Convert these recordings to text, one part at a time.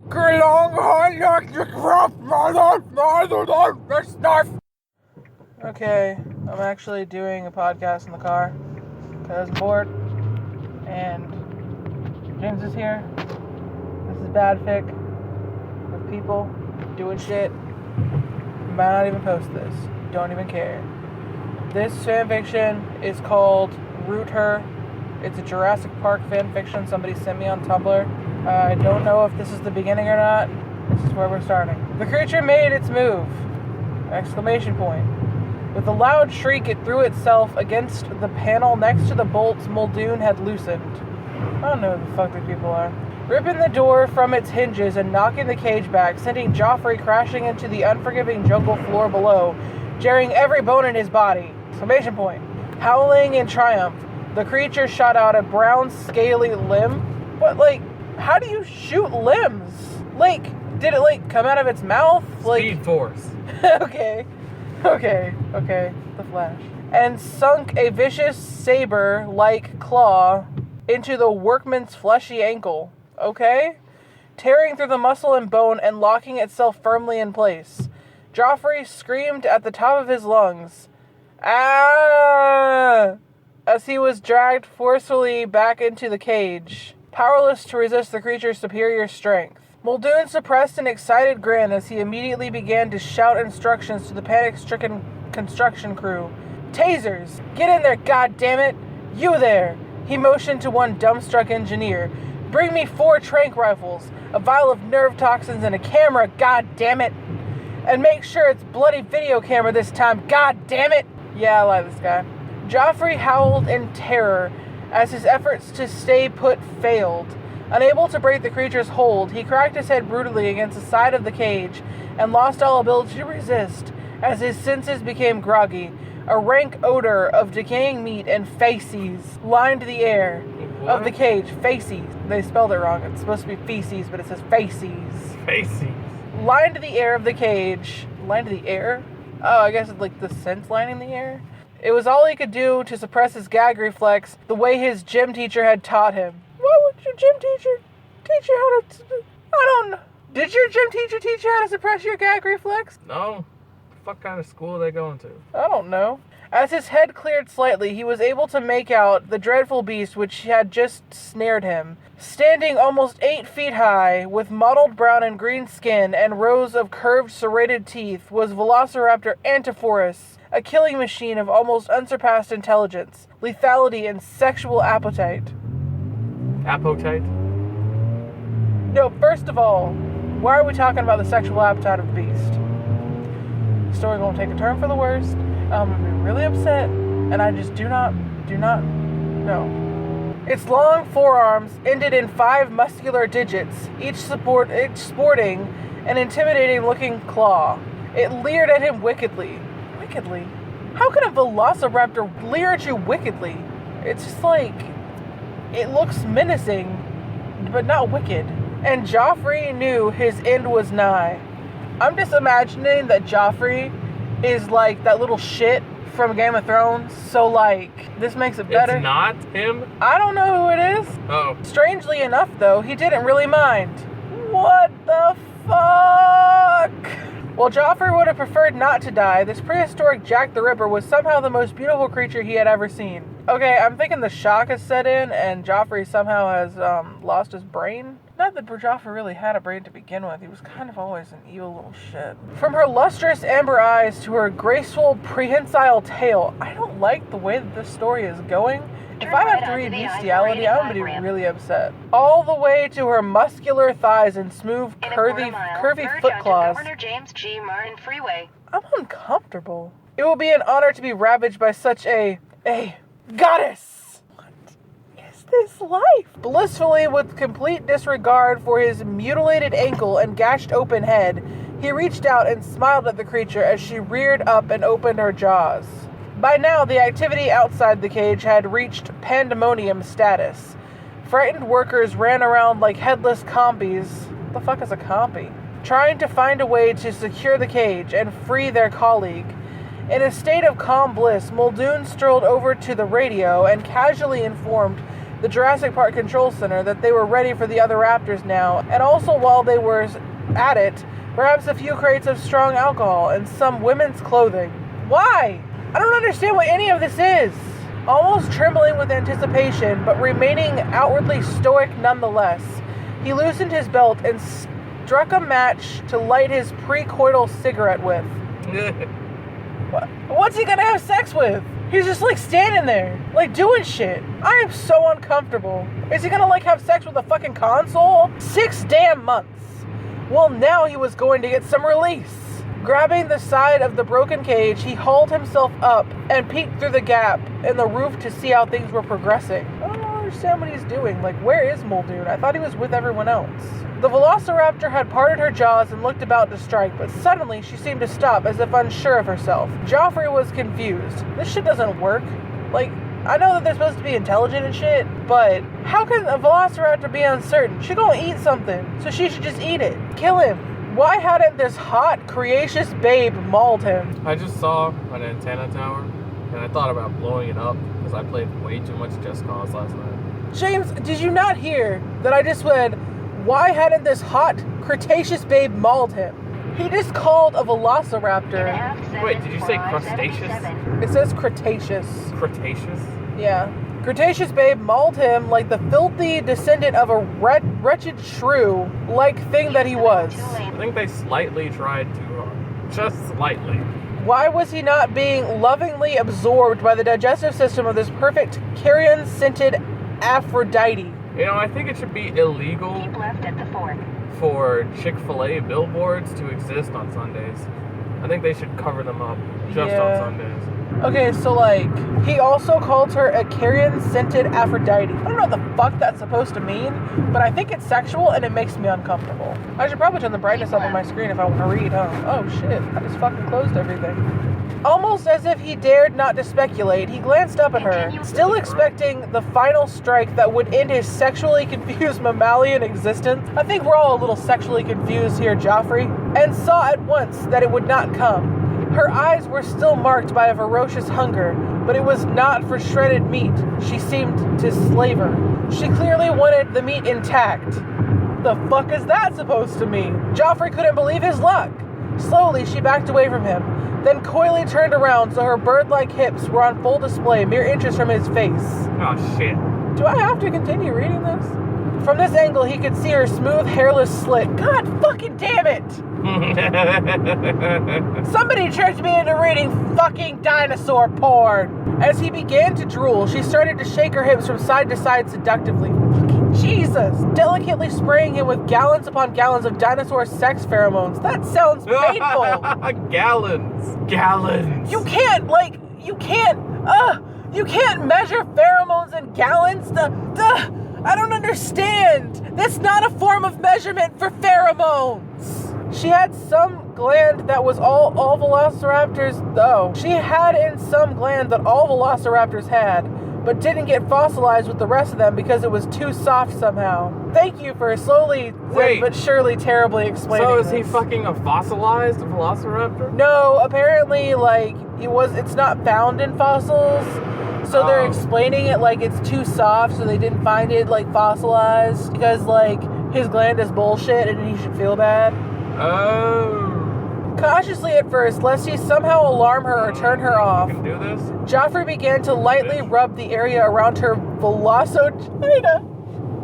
Okay, I'm actually doing a podcast in the car because I'm bored, and James is here. This is Badfic with people doing shit. Might not even post this. Don't even care. This fanfiction is called Root Her. It's a Jurassic Park fanfiction somebody sent me on Tumblr. I don't know if this is the beginning or not. This is where we're starting. The creature made its move! Exclamation point. With a loud shriek, it threw itself against the panel next to the bolts Muldoon had loosened. I don't know who the fuck these people are. Ripping the door from its hinges and knocking the cage back, sending Joffrey crashing into the unforgiving jungle floor below, jarring every bone in his body. Exclamation point. Howling in triumph, the creature shot out a brown, scaly limb. But, how do you shoot limbs? Did it, come out of its mouth? Speed Force. Okay. The Flash. And sunk a vicious saber-like claw into the workman's fleshy ankle. Okay? Tearing through the muscle and bone and locking itself firmly in place. Joffrey screamed at the top of his lungs. Ah! As he was dragged forcefully back into the cage, powerless to resist the creature's superior strength. Muldoon suppressed an excited grin as he immediately began to shout instructions to the panic-stricken construction crew. Tasers! Get in there, goddammit! You there! He motioned to one dumbstruck engineer. Bring me 4 tranq rifles, a vial of nerve toxins, and a camera, goddammit! And make sure it's bloody video camera this time, goddammit! Yeah, I like this guy. Joffrey howled in terror as his efforts to stay put failed. Unable to break the creature's hold, he cracked his head brutally against the side of the cage and lost all ability to resist as his senses became groggy. A rank odor of decaying meat and feces lined the air of the cage. Feces. They spelled it wrong. It's supposed to be feces, but it says feces. Feces. Lined the air of the cage. Lined the air? Oh, I guess it's the scent lining the air? It was all he could do to suppress his gag reflex the way his gym teacher had taught him. What would your gym teacher teach you how to... I don't know. Did your gym teacher teach you how to suppress your gag reflex? No. What kind of school are they going to? I don't know. As his head cleared slightly, he was able to make out the dreadful beast which had just snared him. Standing almost 8 feet high, with mottled brown and green skin and rows of curved serrated teeth, was Velociraptor Antiphorus, a killing machine of almost unsurpassed intelligence, lethality, and sexual appetite. Appetite? No, first of all, why are we talking about the sexual appetite of the beast? The story gonna take a turn for the worst. I'm gonna be really upset, and I just do not know. Its long forearms ended in 5 muscular digits, each sporting an intimidating-looking claw. It leered at him wickedly. Wickedly? How can a velociraptor leer at you wickedly? It's just it looks menacing, but not wicked. And Joffrey knew his end was nigh. I'm just imagining that Joffrey is that little shit from Game of Thrones, so this makes it better. It's not him? I don't know who it is. Oh. Strangely enough, though, he didn't really mind. What the fuck? While Joffrey would have preferred not to die, this prehistoric Jack the Ripper was somehow the most beautiful creature he had ever seen. Okay, I'm thinking the shock has set in, and Joffrey somehow has lost his brain. Not that Joffrey really had a brain to begin with. He was kind of always an evil little shit. From her lustrous amber eyes to her graceful prehensile tail, I don't like the way that this story is going. If I have to read bestiality, I'm going to be really upset. All the way to her muscular thighs and smooth, curvy foot claws. Governor James G. Martin Freeway. I'm uncomfortable. It will be an honor to be ravaged by such a goddess. What is this life? Blissfully, with complete disregard for his mutilated ankle and gashed open head, he reached out and smiled at the creature as she reared up and opened her jaws. By now, the activity outside the cage had reached pandemonium status. Frightened workers ran around like headless compies. What the fuck is a compy? Trying to find a way to secure the cage and free their colleague. In a state of calm bliss, Muldoon strolled over to the radio and casually informed the Jurassic Park Control Center that they were ready for the other raptors now, and also while they were at it, perhaps a few crates of strong alcohol and some women's clothing. Why? I don't understand what any of this is. Almost trembling with anticipation, but remaining outwardly stoic nonetheless, he loosened his belt and struck a match to light his pre-coital cigarette with. What's he gonna have sex with? He's just like standing there, like doing shit. I am so uncomfortable. Is he gonna like have sex with a fucking console? 6 damn months. Well, now he was going to get some release. Grabbing the side of the broken cage, he hauled himself up and peeked through the gap in the roof to see how things were progressing. I don't understand what he's doing. Like, where is Muldoon? I thought he was with everyone else. The Velociraptor had parted her jaws and looked about to strike, but suddenly she seemed to stop as if unsure of herself. Joffrey was confused. This shit doesn't work. Like, I know that they're supposed to be intelligent and shit, but how can a Velociraptor be uncertain? She gonna eat something, so she should just eat it. Kill him. Why hadn't this hot, creacious babe mauled him? I just saw an antenna tower, and I thought about blowing it up because I played way too much Just Cause last night. James, did you not hear that I just said, why hadn't this hot, Cretaceous babe mauled him? He just called a Velociraptor. Wait, did you say crustaceous? It says Cretaceous. Cretaceous? Yeah. Cretaceous babe mauled him like the filthy descendant of a wretched shrew-like thing that he was. I think they slightly tried too hard. Just slightly. Why was he not being lovingly absorbed by the digestive system of this perfect carrion-scented Aphrodite? You know, I think it should be illegal Keep left at the fork. for Chick-fil-A billboards to exist on Sundays. I think they should cover them up just on Sundays. Okay, so like, he also called her a carrion-scented Aphrodite. I don't know what the fuck that's supposed to mean, but I think it's sexual and it makes me uncomfortable. I should probably turn the brightness up on my screen if I want to read, huh? Oh shit, I just fucking closed everything. Almost as if he dared not to speculate, he glanced up at her, still expecting the final strike that would end his sexually confused mammalian existence. I think we're all a little sexually confused here, Joffrey, and saw at once that it would not come. Her eyes were still marked by a ferocious hunger, but it was not for shredded meat. She seemed to slaver. She clearly wanted the meat intact. The fuck is that supposed to mean? Joffrey couldn't believe his luck. Slowly, she backed away from him, then coyly turned around so her bird-like hips were on full display mere inches from his face. Oh, shit. Do I have to continue reading this? From this angle, he could see her smooth, hairless slit. God fucking damn it! Somebody tricked me into reading fucking dinosaur porn. As he began to drool, she started to shake her hips from side to side seductively. Fucking Jesus! Delicately spraying him with gallons upon gallons of dinosaur sex pheromones. That sounds painful. Gallons. You can't measure pheromones in gallons. I don't understand. That's not a form of measurement for pheromones. She had some gland that was all velociraptors, though. She had in some gland that all velociraptors had, but didn't get fossilized with the rest of them because it was too soft somehow. Thank you for slowly but surely terribly explaining So is this. he fucking a fossilized velociraptor? No, apparently, like, it's not found in fossils. So they're explaining it like it's too soft, so they didn't find it, like, fossilized. Because, like, his gland is bullshit and he should feel bad. Oh. Cautiously at first, lest he somehow alarm her or turn her off, Can do this? Joffrey began to lightly rub the area around her Velocigina.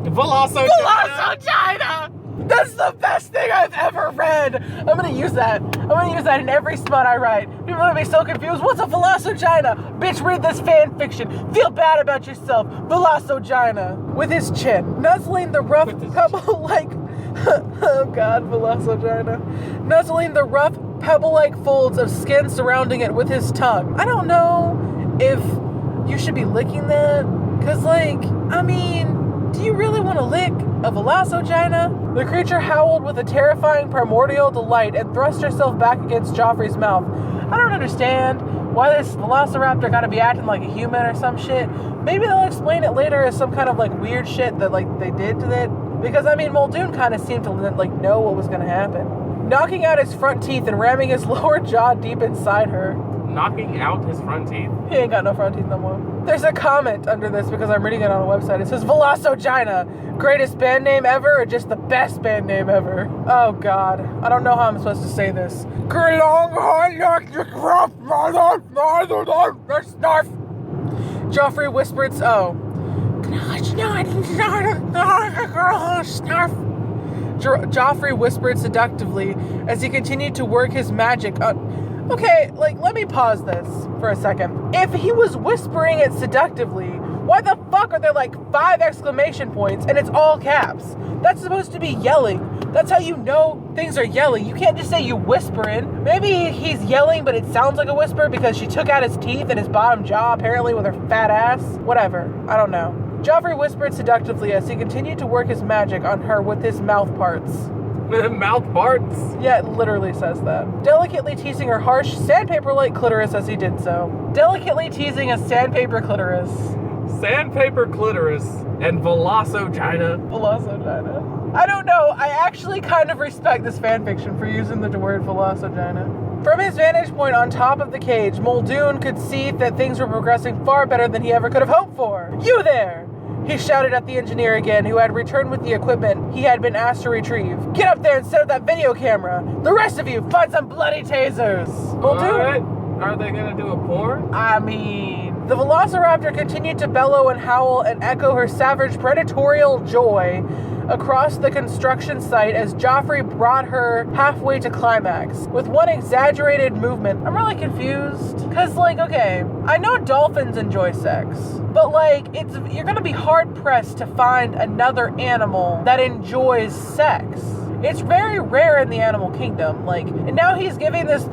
Velocigina! That's the best thing I've ever read! I'm gonna use that. I'm gonna use that in every smut I write. People are gonna be so confused. What's a Velocigina? Bitch, read this fan fiction. Feel bad about yourself. Velocigina. With his chin. Nuzzling the rough pebble-like... oh god, Velocigina. Nuzzling the rough pebble-like folds of skin surrounding it with his tongue. I don't know if you should be licking that. Cause like, I mean, do you really want to lick a Velocigina? The creature howled with a terrifying primordial delight and thrust herself back against Joffrey's mouth. I don't understand why this Velociraptor gotta be acting like a human or some shit. Maybe they'll explain it later as some kind of like weird shit that like they did to it. Because I mean, Muldoon kind of seemed to like know what was gonna happen. Knocking out his front teeth and ramming his lower jaw deep inside her. knocking out his front teeth? He ain't got no front teeth no more. There's a comment under this because I'm reading it on a website. It says, Velocigina, greatest band name ever or just the best band name ever? Oh, God. I don't know how I'm supposed to say this. Joffrey whispered, Joffrey whispered seductively as he continued to work his magic on... Okay, let me pause this for a second. If he was whispering it seductively, why the fuck are there 5 exclamation points and it's all caps? That's supposed to be yelling. That's how you know things are yelling. You can't just say you whispering. Maybe he's yelling, but it sounds like a whisper because she took out his teeth and his bottom jaw, apparently, with her fat ass. Whatever. I don't know. Joffrey whispered seductively as he continued to work his magic on her with his mouth parts. Mouth parts? Yeah, it literally says that. Delicately teasing her harsh, sandpaper-like clitoris as he did so. Delicately teasing a sandpaper clitoris. Sandpaper clitoris and Velocigina. Velocigina. I don't know. I actually kind of respect this fanfiction for using the word Velocigina. From his vantage point on top of the cage, Muldoon could see that things were progressing far better than he ever could have hoped for. You there! He shouted at the engineer again, who had returned with the equipment he had been asked to retrieve. Get up there and set up that video camera. The rest of you, find some bloody tasers. Muldoon. Alright. Are they gonna do a porn? I mean... The Velociraptor continued to bellow and howl and echo her savage predatorial joy across the construction site as Joffrey brought her halfway to climax. With one exaggerated movement, I'm really confused. Because, okay, I know dolphins enjoy sex, but, you're gonna be hard-pressed to find another animal that enjoys sex. It's very rare in the animal kingdom. And now he's giving this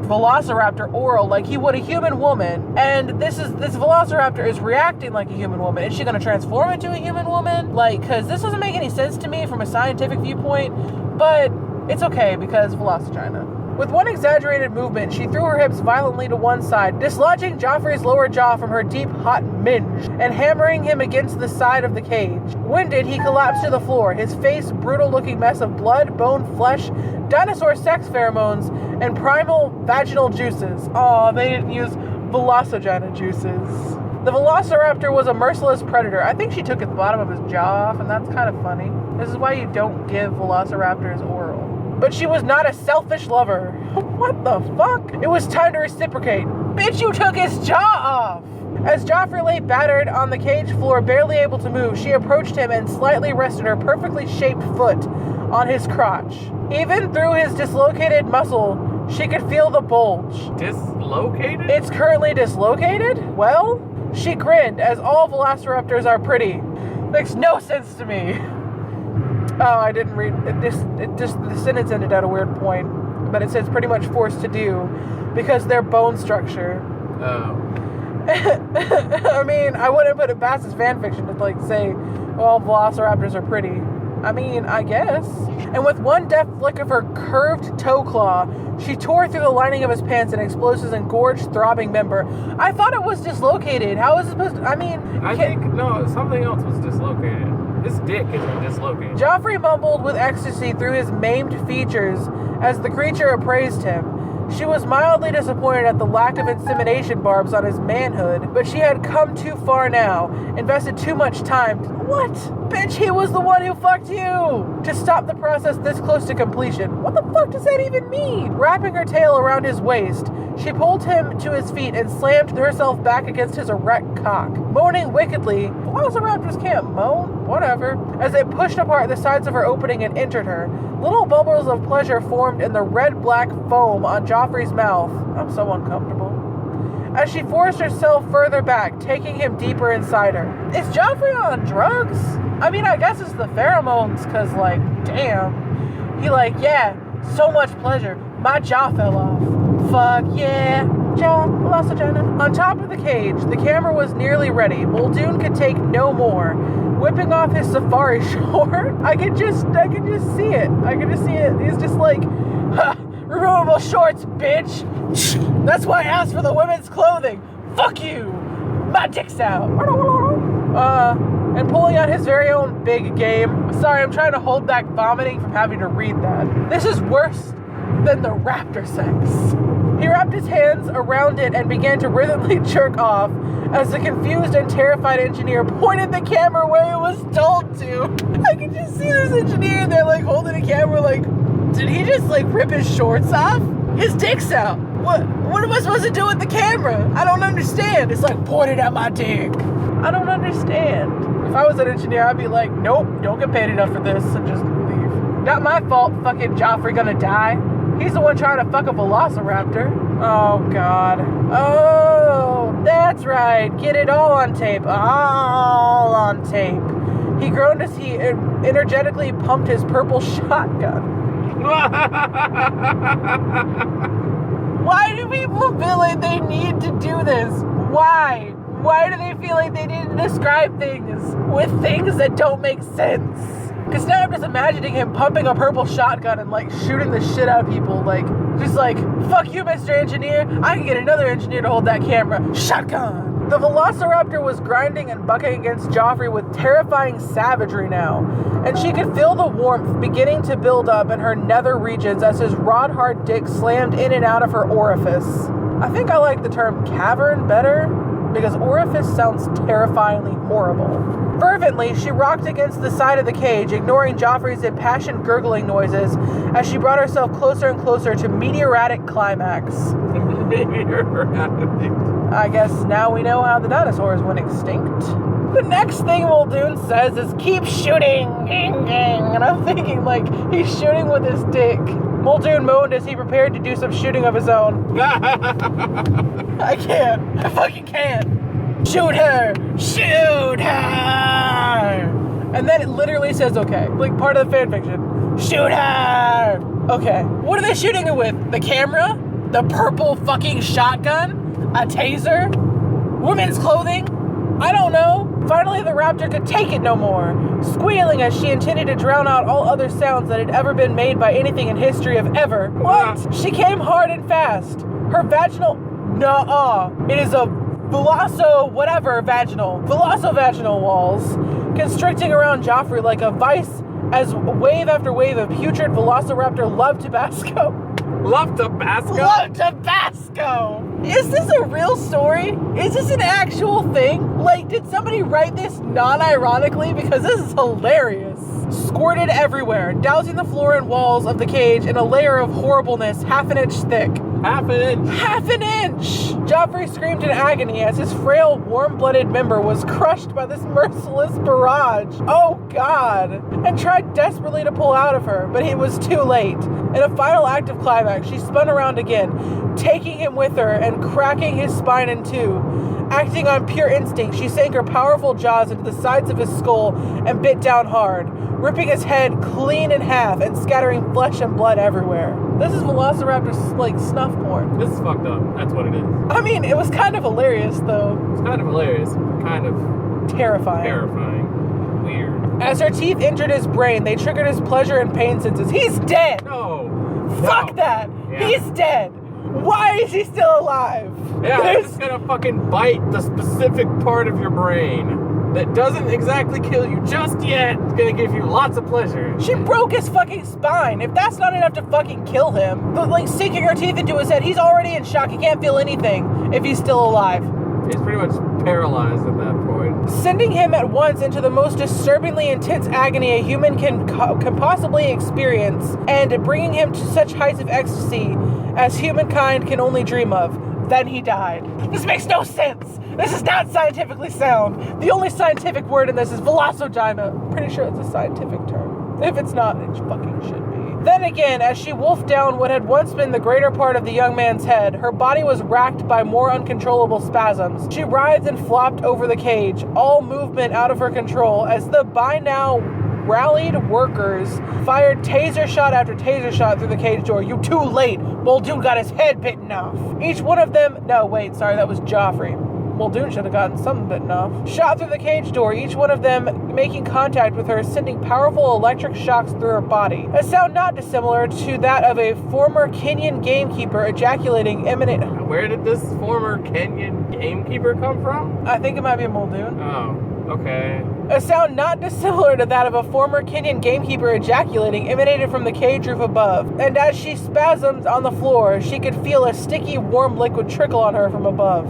Velociraptor oral like he would a human woman, and this Velociraptor is reacting like a human woman. Is she gonna transform into a human woman? Because this doesn't make any sense to me from a scientific viewpoint, but it's okay because Velocigina. With one exaggerated movement, she threw her hips violently to one side, dislodging Joffrey's lower jaw from her deep, hot minge, and hammering him against the side of the cage. Winded, he collapsed to the floor, his face brutal-looking mess of blood, bone, flesh, dinosaur sex pheromones, and primal vaginal juices. Aw, they didn't use Velocigina juices. The Velociraptor was a merciless predator. I think she took the bottom of his jaw off, and that's kind of funny. This is why you don't give Velociraptors oral. But she was not a selfish lover. What the fuck? It was time to reciprocate. Bitch, you took his jaw off! As Joffrey lay battered on the cage floor, barely able to move, she approached him and slightly rested her perfectly shaped foot on his crotch. Even through his dislocated muscle, she could feel the bulge. Dislocated? It's currently dislocated? Well, she grinned, as all velociraptors are pretty. Makes no sense to me. Oh, I didn't read it. The sentence ended at a weird point, but it says pretty much forced to do because their bone structure. Oh. I mean, I wouldn't put it past as fanfiction to say, well, velociraptors are pretty. I mean, I guess. And with one deft flick of her curved toe claw, she tore through the lining of his pants and exposed his engorged, throbbing member. I thought it was dislocated. How is it supposed to... I mean... I think, no, something else was dislocated. His dick isn't dislocated. Joffrey mumbled with ecstasy through his maimed features as the creature appraised him. She was mildly disappointed at the lack of insemination barbs on his manhood, but she had come too far now, invested too much time. What? Bitch, he was the one who fucked you! To stop the process this close to completion. What the fuck does that even mean? Wrapping her tail around his waist, she pulled him to his feet and slammed herself back against his erect cock. Moaning wickedly, velociraptors can't moan, whatever, as it pushed apart the sides of her opening and entered her. Little bubbles of pleasure formed in the red-black foam on Joffrey's mouth. I'm so uncomfortable. As she forced herself further back, taking him deeper inside her. Is Joffrey on drugs? I mean, I guess it's the pheromones, cause damn. He yeah, so much pleasure. My jaw fell off. Fuck yeah. Jaw, Velocigina. On top of the cage, the camera was nearly ready. Muldoon could take no more. Whipping off his safari short, I can just see it. I can just see it. He's just ha, removable shorts, bitch. That's why I asked for the women's clothing. Fuck you. My dick's out. And pulling out his very own big game. Sorry, I'm trying to hold back vomiting from having to read that. This is worse than the raptor sex. He wrapped his hands around it and began to rhythmically jerk off as the confused and terrified engineer pointed the camera where it was told to. I can just see this engineer there, like, holding the camera, like, did he just, like, rip his shorts off? His dick's out. What am I supposed to do with the camera? I don't understand. It's like, pointed at my dick. I don't understand. If I was an engineer, I'd be like, nope, don't get paid enough for this, and just leave. Not my fault fucking Joffrey gonna die. He's the one trying to fuck a velociraptor. Oh, God. Oh, that's right. Get it all on tape. All on tape. He groaned as he energetically pumped his purple shotgun. Why do people feel like they need to do this? Why? Why do they feel like they need to describe things with things that don't make sense? Because now I'm just imagining him pumping a purple shotgun and, like, shooting the shit out of people. Like, just like, fuck you, Mr. Engineer. I can get another engineer to hold that camera. Shotgun! The Velociraptor was grinding and bucking against Joffrey with terrifying savagery now, and she could feel the warmth beginning to build up in her nether regions as his rod-hard dick slammed in and out of her orifice. I think I like the term cavern better, because orifice sounds terrifyingly horrible. Fervently, she rocked against the side of the cage, ignoring Joffrey's impassioned gurgling noises as she brought herself closer and closer to meteoritic climax. I guess now we know how the dinosaurs went extinct. The next thing Muldoon says is, keep shooting! And I'm thinking, like, he's shooting with his dick. Muldoon moaned as he prepared to do some shooting of his own. I can't. I fucking can't. Shoot her! Shoot her! And then it literally says, okay. Like, part of the fanfiction. Shoot her! Okay. What are they shooting her with? The camera? The purple fucking shotgun? A taser? Women's clothing? I don't know. Finally, the raptor could take it no more, squealing as she intended to drown out all other sounds that had ever been made by anything in history of ever. What? She came hard and fast. Her vaginal... Nuh-uh. It is a velocavaginal walls, constricting around Joffrey like a vice as wave after wave of putrid velociraptor loved Tabasco. Love Tabasco? Love Tabasco! Is this a real story? Is this an actual thing? Like, did somebody write this non-ironically? Because this is hilarious. Squirted everywhere, dousing the floor and walls of the cage in a layer of horribleness half an inch thick. Half an inch. Half an inch! Joffrey screamed in agony as his frail, warm-blooded member was crushed by this merciless barrage. Oh, God! And tried desperately to pull out of her, but it was too late. In a final act of climax, she spun around again, taking him with her and cracking his spine in two. Acting on pure instinct, she sank her powerful jaws into the sides of his skull and bit down hard, ripping his head clean in half and scattering flesh and blood everywhere. This is Velociraptor's, like, snuff porn. This is fucked up. That's what it is. I mean, it was kind of hilarious, though. It's kind of hilarious. Kind of Terrifying. Weird. As her teeth injured his brain, they triggered his pleasure and pain senses. He's dead! No. Fuck that! Yeah. He's dead! Why is he still alive? Yeah, it's gonna fucking bite the specific part of your brain that doesn't exactly kill you just yet. It's gonna give you lots of pleasure. She broke his fucking spine. If that's not enough to fucking kill him, but like sinking her teeth into his head, he's already in shock. He can't feel anything if he's still alive. He's pretty much paralyzed at that point. Sending him at once into the most disturbingly intense agony a human can possibly experience, and bringing him to such heights of ecstasy as humankind can only dream of. Then he died. This makes no sense. This is not scientifically sound. The only scientific word in this is Velocigina. Pretty sure it's a scientific term. If it's not, it fucking should be. Then again, as she wolfed down what had once been the greater part of the young man's head, her body was racked by more uncontrollable spasms. She writhed and flopped over the cage, all movement out of her control, as the by now rallied workers fired taser shot after taser shot through the cage door. You too late. Muldoon got his head bitten off. Each one of them... No, wait, sorry, that was Joffrey. Muldoon should have gotten something bitten off. Shot through the cage door, each one of them making contact with her, sending powerful electric shocks through her body. A sound not dissimilar to that of a former Kenyan gamekeeper ejaculating imminent... Where did this former Kenyan gamekeeper come from? I think it might be Muldoon. Oh, okay. A sound not dissimilar to that of a former Kenyan gamekeeper ejaculating emanated from the cage roof above, and as she spasmed on the floor, she could feel a sticky, warm liquid trickle on her from above.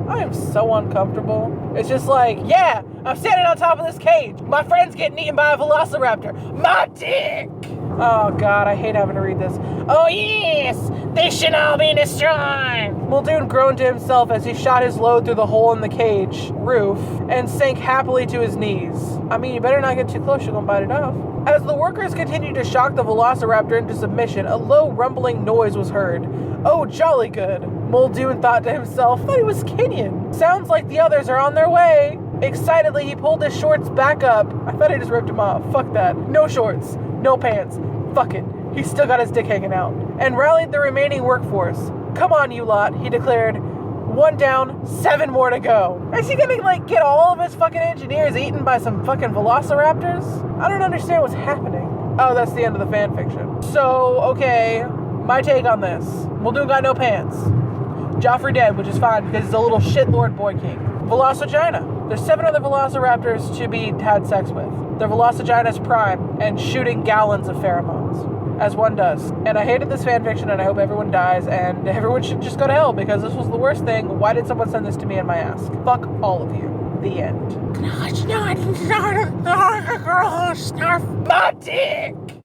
I am so uncomfortable. It's just like, yeah, I'm standing on top of this cage. My friend's getting eaten by a velociraptor. My dick! Oh God, I hate having to read this. Oh yes, they should all be destroyed. Muldoon groaned to himself as he shot his load through the hole in the cage roof and sank happily to his knees. I mean, you better not get too close, you're gonna bite it off. As the workers continued to shock the velociraptor into submission, a low rumbling noise was heard. Oh, jolly good, Muldoon thought to himself. Thought he was Kenyan. Sounds like the others are on their way. Excitedly, he pulled his shorts back up. I thought I just ripped him off. Fuck that. No shorts. No pants. Fuck it. He's still got his dick hanging out. And rallied the remaining workforce. Come on, you lot, he declared. 1 down, 7 more to go. Is he gonna, like, get all of his fucking engineers eaten by some fucking velociraptors? I don't understand what's happening. Oh, that's the end of the fanfiction. So, okay, my take on this. Muldoon got no pants. Joffrey dead, which is fine because he's a little shitlord boy king. Velocigina. There's 7 other velociraptors to be had sex with. Their Velocigina's prime and shooting gallons of pheromones. As one does. And I hated this fanfiction and I hope everyone dies and everyone should just go to hell because this was the worst thing. Why did someone send this to me and my ask? Fuck all of you. The end. My dick!